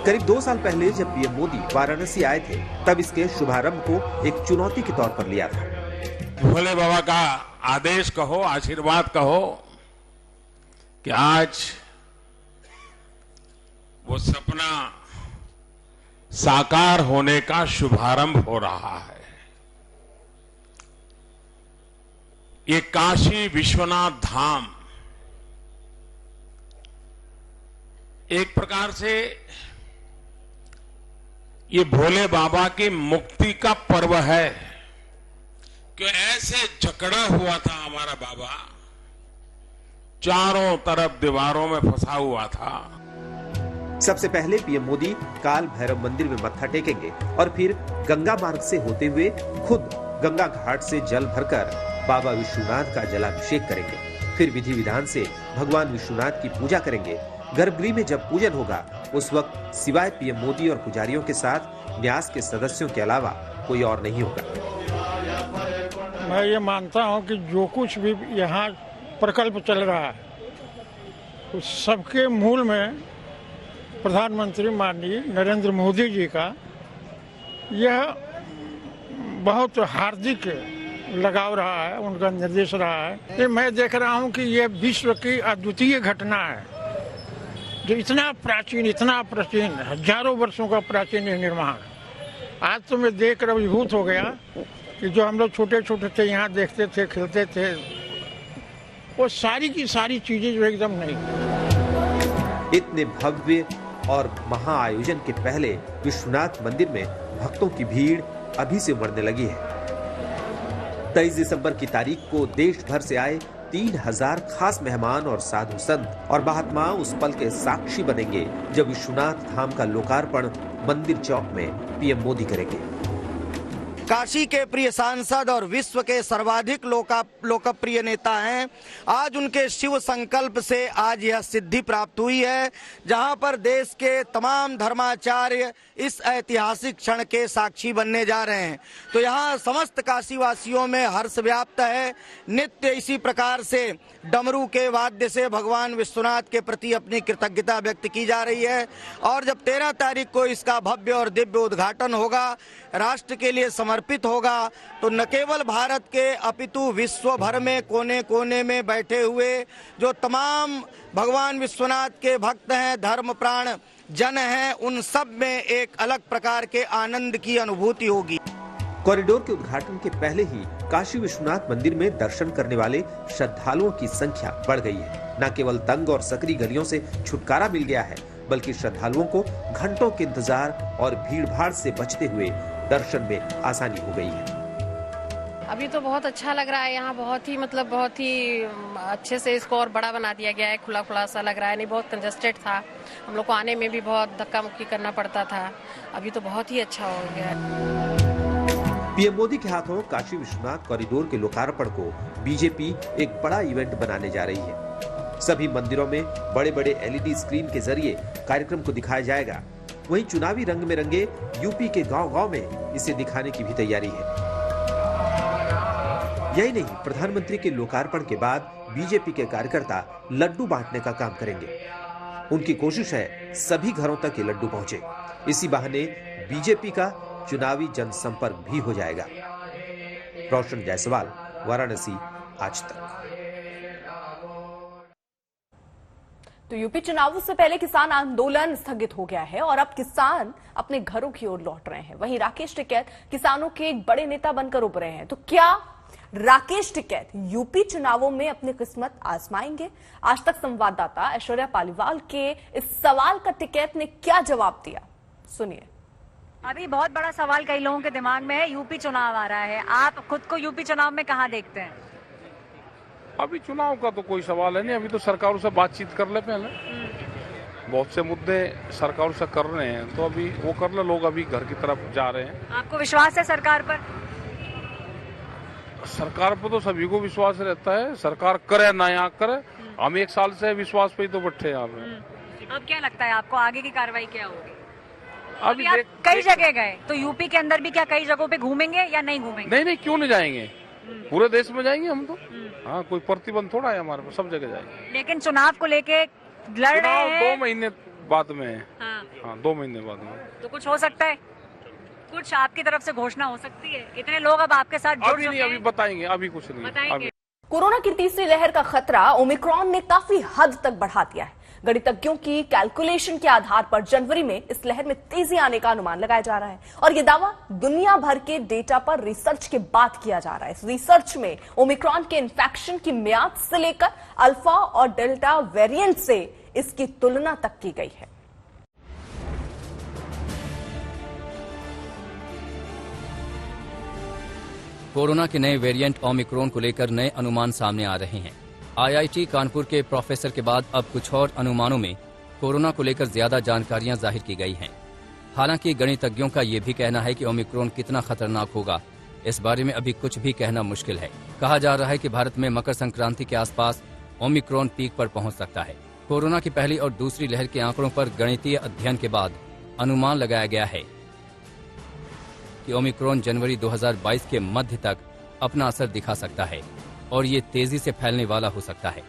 करीब 2 साल पहले जब पीएम मोदी वाराणसी आए थे, तब इसके शुभारंभ को एक चुनौती के तौर पर लिया था। भोले बाबा का आदेश कहो, आशीर्वाद कहो कि आज वो सपना साकार होने का शुभारंभ हो रहा है। ये काशी विश्वनाथ धाम एक प्रकार से ये भोले बाबा की मुक्ति का पर्व है कि ऐसे जकड़ा हुआ था हमारा बाबा, चारों तरफ दीवारों में फंसा हुआ था। सबसे पहले पीएम मोदी काल भैरव मंदिर में मत्था टेकेंगे और फिर गंगा मार्ग से होते हुए खुद गंगा घाट से जल भरकर बाबा विश्वनाथ का जलाभिषेक करेंगे। फिर विधि विधान से भगवान विश्वनाथ की पूजा करेंगे। गर्भगृह में जब पूजन होगा, उस वक्त सिवाय पीएम मोदी और पुजारियों के साथ न्यास के सदस्यों के अलावा कोई और नहीं होगा। मैं ये मानता हूं कि जो कुछ भी यहाँ प्रकल्प चल रहा है, उस सबके मूल में प्रधानमंत्री माननीय नरेंद्र मोदी जी का यह बहुत हार्दिक लगाव रहा है, उनका निर्देश रहा है। ये मैं देख रहा हूं कि ये विश्व की अद्वितीय घटना है, जो इतना प्राचीन हजारों वर्षों का प्राचीन निर्माण। आज तो मैं देख कर अभिभूत हो गया कि जो हम लोग छोटे छोटे थे, यहाँ देखते थे, खेलते थे, वो सारी की सारी चीजें जो एकदम नहीं। इतने भव्य और महा आयोजन के पहले विश्वनाथ मंदिर में भक्तों की भीड़ अभी से उमड़ने लगी है। 23 दिसंबर की तारीख को देश भर से आए 3000 खास मेहमान और साधु संत और महात्मा उस पल के साक्षी बनेंगे जब विश्वनाथ धाम का लोकार्पण मंदिर चौक में पीएम मोदी करेंगे। काशी के प्रिय सांसद और विश्व के सर्वाधिक लोकप्रिय नेता हैं। आज उनके शिव संकल्प से आज यह सिद्धि प्राप्त हुई है, जहां पर देश के तमाम धर्माचार्य इस ऐतिहासिक क्षण के साक्षी बनने जा रहे हैं। तो यहाँ समस्त काशीवासियों में हर्ष व्याप्त है। नित्य इसी प्रकार से डमरू के वाद्य से भगवान विश्वनाथ के प्रति अपनी कृतज्ञता व्यक्त की जा रही है। और जब 13 तारीख को इसका भव्य और दिव्य उद्घाटन होगा, राष्ट्र के लिए समर्पित होगा, तो न केवल भारत के अपितु विश्व भर में कोने कोने में बैठे हुए जो तमाम भगवान विश्वनाथ के भक्त हैं, धर्म प्राण जन हैं, उन सब में एक अलग प्रकार के आनंद की अनुभूति होगी। कॉरिडोर के उद्घाटन के पहले ही काशी विश्वनाथ मंदिर में दर्शन करने वाले श्रद्धालुओं की संख्या बढ़ गई है। न केवल तंग और सकरी गलियों से छुटकारा मिल गया है, बल्कि श्रद्धालुओं को घंटों के इंतजार और भीड़-भाड़ से बचते हुए दर्शन में आसानी हो गई है। अभी तो बहुत अच्छा लग रहा है, यहाँ बहुत ही अच्छे से इसको और बड़ा बना दिया गया है, खुला खुला सा लग रहा है। नहीं, बहुत कंजस्टेड था, हम लोग को आने में भी बहुत धक्का मुक्की करना पड़ता था। अभी तो बहुत ही अच्छा हो गया है। पीएम मोदी के हाथों काशी विश्वनाथ कॉरिडोर के लोकार्पण को बीजेपी एक बड़ा इवेंट बनाने जा रही है। सभी मंदिरों में बड़े बड़े LED स्क्रीन के जरिए कार्यक्रम को दिखाया जाएगा। वहीं चुनावी रंग में रंगे यूपी के गांव-गांव में इसे दिखाने की भी तैयारी है। यही नहीं, प्रधानमंत्री के लोकार्पण के बाद बीजेपी के कार्यकर्ता लड्डू बांटने का काम करेंगे। उनकी कोशिश है सभी घरों तक ये लड्डू पहुंचे। इसी बहाने बीजेपी का चुनावी जनसंपर्क भी हो जाएगा। रोशन जायसवाल, वाराणसी, आज तक। तो यूपी चुनावों से पहले किसान आंदोलन स्थगित हो गया है और अब किसान अपने घरों की ओर लौट रहे हैं। वहीं राकेश टिकैत किसानों के एक बड़े नेता बनकर उभरे हैं। तो क्या राकेश टिकैत यूपी चुनावों में अपनी किस्मत आजमाएंगे? आज तक संवाददाता ऐश्वर्या पालीवाल के इस सवाल का टिकैत ने क्या जवाब दिया, सुनिए। अभी बहुत बड़ा सवाल कई लोगों के दिमाग में है, यूपी चुनाव आ रहा है, आप खुद को यूपी चुनाव में कहां देखते हैं? अभी चुनाव का तो कोई सवाल है नहीं, अभी तो सरकारों से बातचीत कर ले पहले। बहुत से मुद्दे सरकारों से कर रहे हैं, तो अभी वो कर ले, लोग अभी घर की तरफ जा रहे हैं। आपको विश्वास है सरकार पर? सरकार पर तो सभी को विश्वास रहता है, सरकार करे ना या करे, हम 1 साल से विश्वास पे ही तो बैठे यहाँ पे। अब क्या लगता है आपको आगे की कार्रवाई क्या होगी? अभी आप कई जगह गए, तो यूपी के अंदर भी क्या कई जगहों पे घूमेंगे या नहीं घूमेंगे? नहीं, क्यों नहीं जाएंगे, पूरे देश में जाएंगे हम तो। हाँ, कोई प्रतिबंध थोड़ा है हमारे पास, सब जगह जाएंगे। लेकिन चुनाव को लेके लड़ रहे हैं। 2 महीने बाद में है। हाँ, 2 महीने बाद में तो कुछ हो सकता है, कुछ आपकी तरफ से घोषणा हो सकती है। इतने लोग अब आपके साथ जुड़ अभी नहीं, अभी बताएंगे, अभी कुछ नहीं अभी। कोरोना की तीसरी लहर का खतरा ओमिक्रॉन ने काफी हद तक बढ़ा दिया है। गणितज्ञों की कैलकुलेशन के आधार पर जनवरी में इस लहर में तेजी आने का अनुमान लगाया जा रहा है और यह दावा दुनिया भर के डेटा पर रिसर्च के बाद किया जा रहा है। इस रिसर्च में ओमिक्रॉन के इन्फेक्शन की म्याद से लेकर अल्फा और डेल्टा वेरिएंट से इसकी तुलना तक की गई है। कोरोना के नए वेरिएंट ओमिक्रॉन को लेकर नए अनुमान सामने आ रहे हैं। आईआईटी कानपुर के प्रोफेसर के बाद अब कुछ और अनुमानों में कोरोना को लेकर ज्यादा जानकारियां जाहिर की गई हैं। हालांकि गणितज्ञों का ये भी कहना है कि ओमिक्रॉन कितना खतरनाक होगा, इस बारे में अभी कुछ भी कहना मुश्किल है। कहा जा रहा है कि भारत में मकर संक्रांति के आसपास ओमिक्रॉन पीक पर पहुंच सकता है। कोरोना की पहली और दूसरी लहर के आंकड़ों पर गणितीय अध्ययन के बाद अनुमान लगाया गया है कि ओमिक्रॉन जनवरी 2022 के मध्य तक अपना असर दिखा सकता है और ये तेजी से फैलने वाला हो सकता है।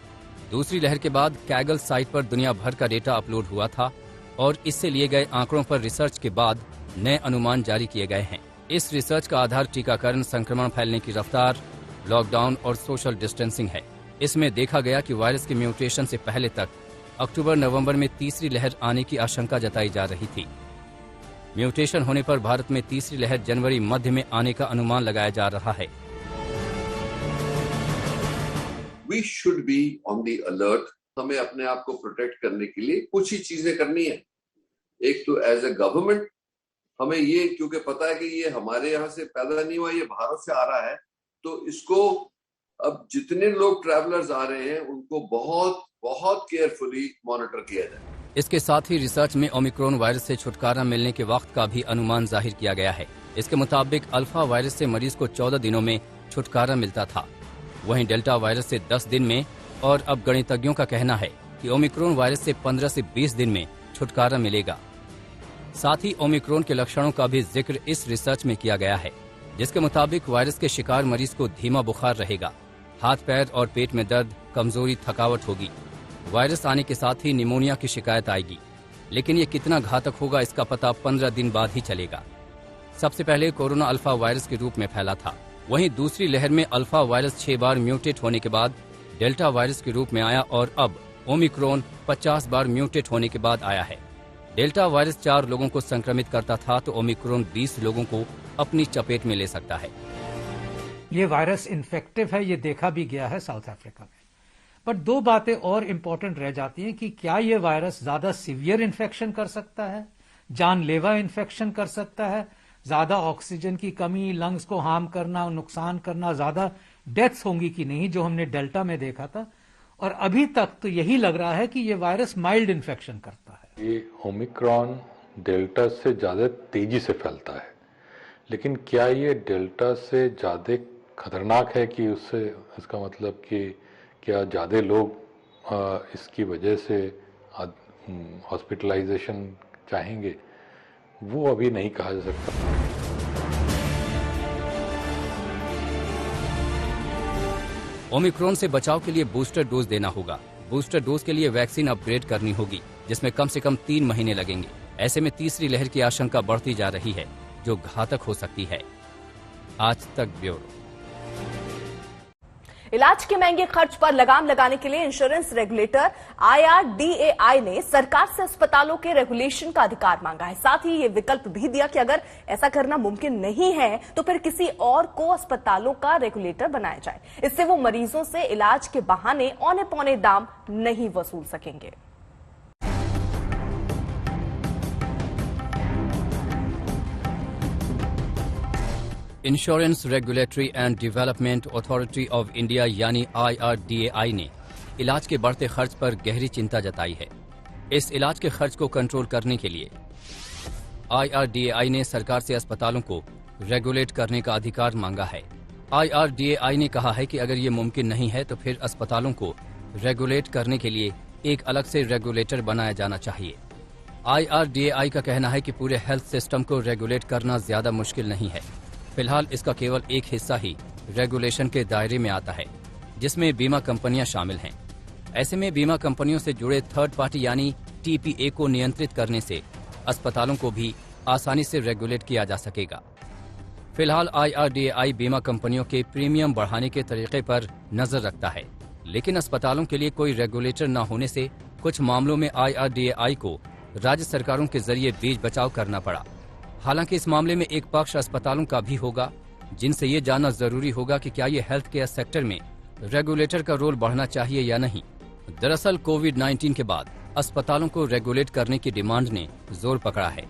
दूसरी लहर के बाद कैगल साइट पर दुनिया भर का डेटा अपलोड हुआ था और इससे लिए गए आंकड़ों पर रिसर्च के बाद नए अनुमान जारी किए गए हैं। इस रिसर्च का आधार टीकाकरण, संक्रमण फैलने की रफ्तार, लॉकडाउन और सोशल डिस्टेंसिंग है। इसमें देखा गया कि वायरस के म्यूटेशन से पहले तक अक्टूबर-नवंबर में तीसरी लहर आने की आशंका जताई जा रही थी। म्यूटेशन होने पर भारत में तीसरी लहर जनवरी मध्य में आने का अनुमान लगाया जा रहा है। We should be on the alert। हमें अपने आप को प्रोटेक्ट करने के लिए कुछ ही चीजें करनी है। एक तो एज ए गवर्नमेंट हमें ये, क्योंकि पता है कि ये हमारे यहाँ से पैदा नहीं हुआ, ये भारत से आ रहा है, तो इसको अब जितने लोग ट्रैवलर्स आ रहे हैं उनको बहुत बहुत केयरफुली मॉनिटर किया जाए। इसके साथ ही रिसर्च में ओमिक्रॉन वायरस से छुटकारा मिलने के वक्त का भी अनुमान जाहिर किया गया है। इसके मुताबिक अल्फा वायरस से मरीज को 14 दिनों में छुटकारा मिलता था, वहीं डेल्टा वायरस से 10 दिन में, और अब गणितज्ञों का कहना है कि ओमिक्रॉन वायरस से 15 से 20 दिन में छुटकारा मिलेगा। साथ ही ओमिक्रॉन के लक्षणों का भी जिक्र इस रिसर्च में किया गया है, जिसके मुताबिक वायरस के शिकार मरीज को धीमा बुखार रहेगा, हाथ पैर और पेट में दर्द, कमजोरी, थकावट होगी। वायरस आने के साथ ही निमोनिया की शिकायत आएगी, लेकिन ये कितना घातक होगा इसका पता 15 दिन बाद ही चलेगा। सबसे पहले कोरोना अल्फा वायरस के रूप में फैला था, वहीं दूसरी लहर में अल्फा वायरस 6 बार म्यूटेट होने के बाद डेल्टा वायरस के रूप में आया और अब ओमिक्रॉन 50 बार म्यूटेट होने के बाद आया है। डेल्टा वायरस 4 लोगों को संक्रमित करता था, तो ओमिक्रॉन 20 लोगों को अपनी चपेट में ले सकता है। ये वायरस इन्फेक्टिव है, ये देखा भी गया है साउथ अफ्रीका में। पर 2 बातें और इम्पोर्टेंट रह जाती हैं कि क्या ये वायरस ज्यादा सीवियर इन्फेक्शन कर सकता है, जानलेवा इन्फेक्शन कर सकता है, ज्यादा ऑक्सीजन की कमी, लंग्स को हार्म करना, नुकसान करना, ज्यादा डेथ्स होंगी कि नहीं, जो हमने डेल्टा में देखा था। और अभी तक तो यही लग रहा है कि ये वायरस माइल्ड इन्फेक्शन करता है। ये ओमिक्रॉन डेल्टा से ज्यादा तेजी से फैलता है, लेकिन क्या ये डेल्टा से ज्यादा खतरनाक है कि उससे, इसका मतलब कि क्या ज्यादा लोग इसकी वजह से हॉस्पिटलाइजेशन चाहेंगे, वो अभी नहीं कहा जा सकता। ओमिक्रॉन से बचाव के लिए बूस्टर डोज देना होगा। बूस्टर डोज के लिए वैक्सीन अपग्रेड करनी होगी, जिसमें कम से कम 3 महीने लगेंगे। ऐसे में तीसरी लहर की आशंका बढ़ती जा रही है। जो घातक हो सकती है। आज तक ब्यूरो। इलाज के महंगे खर्च पर लगाम लगाने के लिए इंश्योरेंस रेगुलेटर IRDAI ने सरकार से अस्पतालों के रेगुलेशन का अधिकार मांगा है। साथ ही ये विकल्प भी दिया कि अगर ऐसा करना मुमकिन नहीं है तो फिर किसी और को अस्पतालों का रेगुलेटर बनाया जाए। इससे वो मरीजों से इलाज के बहाने औने पौने दाम नहीं वसूल सकेंगे। Insurance regulatory and development authority of India यानी IRDAI ने इलाज के बढ़ते खर्च पर गहरी चिंता जताई है। इस इलाज के खर्च को कंट्रोल करने के लिए IRDAI ने सरकार से अस्पतालों को रेगुलेट करने का अधिकार मांगा है। IRDAI ने कहा है कि अगर ये मुमकिन नहीं है तो फिर अस्पतालों को रेगुलेट करने के लिए एक अलग से रेगुलेटर बनाया जाना चाहिए। IRDAI का कहना है कि पूरे हेल्थ सिस्टम को रेगुलेट करना ज्यादा मुश्किल नहीं है। फिलहाल इसका केवल एक हिस्सा ही रेगुलेशन के दायरे में आता है, जिसमें बीमा कंपनियां शामिल हैं। ऐसे में बीमा कंपनियों से जुड़े थर्ड पार्टी यानी TPA को नियंत्रित करने से अस्पतालों को भी आसानी से रेगुलेट किया जा सकेगा। फिलहाल IRDAI बीमा कंपनियों के प्रीमियम बढ़ाने के तरीके पर नजर रखता है, लेकिन अस्पतालों के लिए कोई रेगुलेटर न होने से कुछ मामलों में IRDAI को राज्य सरकारों के जरिए बीच बचाव करना पड़ा। हालांकि इस मामले में एक पक्ष अस्पतालों का भी होगा, जिनसे ये जानना जरूरी होगा कि क्या ये हेल्थ केयर सेक्टर में रेगुलेटर का रोल बढ़ना चाहिए या नहीं। दरअसल कोविड-19 के बाद अस्पतालों को रेगुलेट करने की डिमांड ने जोर पकड़ा है।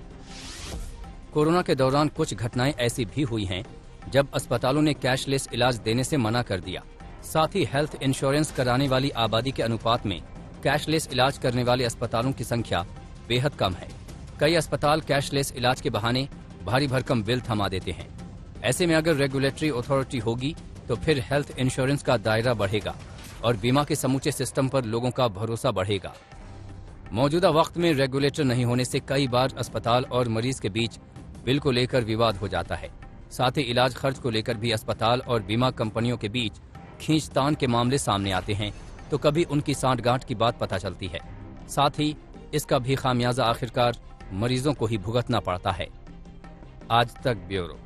कोरोना के दौरान कुछ घटनाएं ऐसी भी हुई हैं जब अस्पतालों ने कैशलेस इलाज देने से मना कर दिया। साथ ही हेल्थ इंश्योरेंस कराने वाली आबादी के अनुपात में कैशलेस इलाज करने वाले अस्पतालों की संख्या बेहद कम है। कई अस्पताल कैशलेस इलाज के बहाने भारी भरकम बिल थमा देते हैं। ऐसे में अगर रेगुलेटरी अथॉरिटी होगी तो फिर हेल्थ इंश्योरेंस का दायरा बढ़ेगा और बीमा के समूचे सिस्टम पर लोगों का भरोसा बढ़ेगा। मौजूदा वक्त में रेगुलेटर नहीं होने से कई बार अस्पताल और मरीज के बीच बिल को लेकर विवाद हो जाता है। साथ ही इलाज खर्च को लेकर भी अस्पताल और बीमा कंपनियों के बीच खींचतान के मामले सामने आते हैं, तो कभी उनकी सांठगांठ की बात पता चलती है। साथ ही इसका भी खामियाजा आखिरकार मरीजों को ही भुगतना पड़ता है। आज तक ब्यूरो।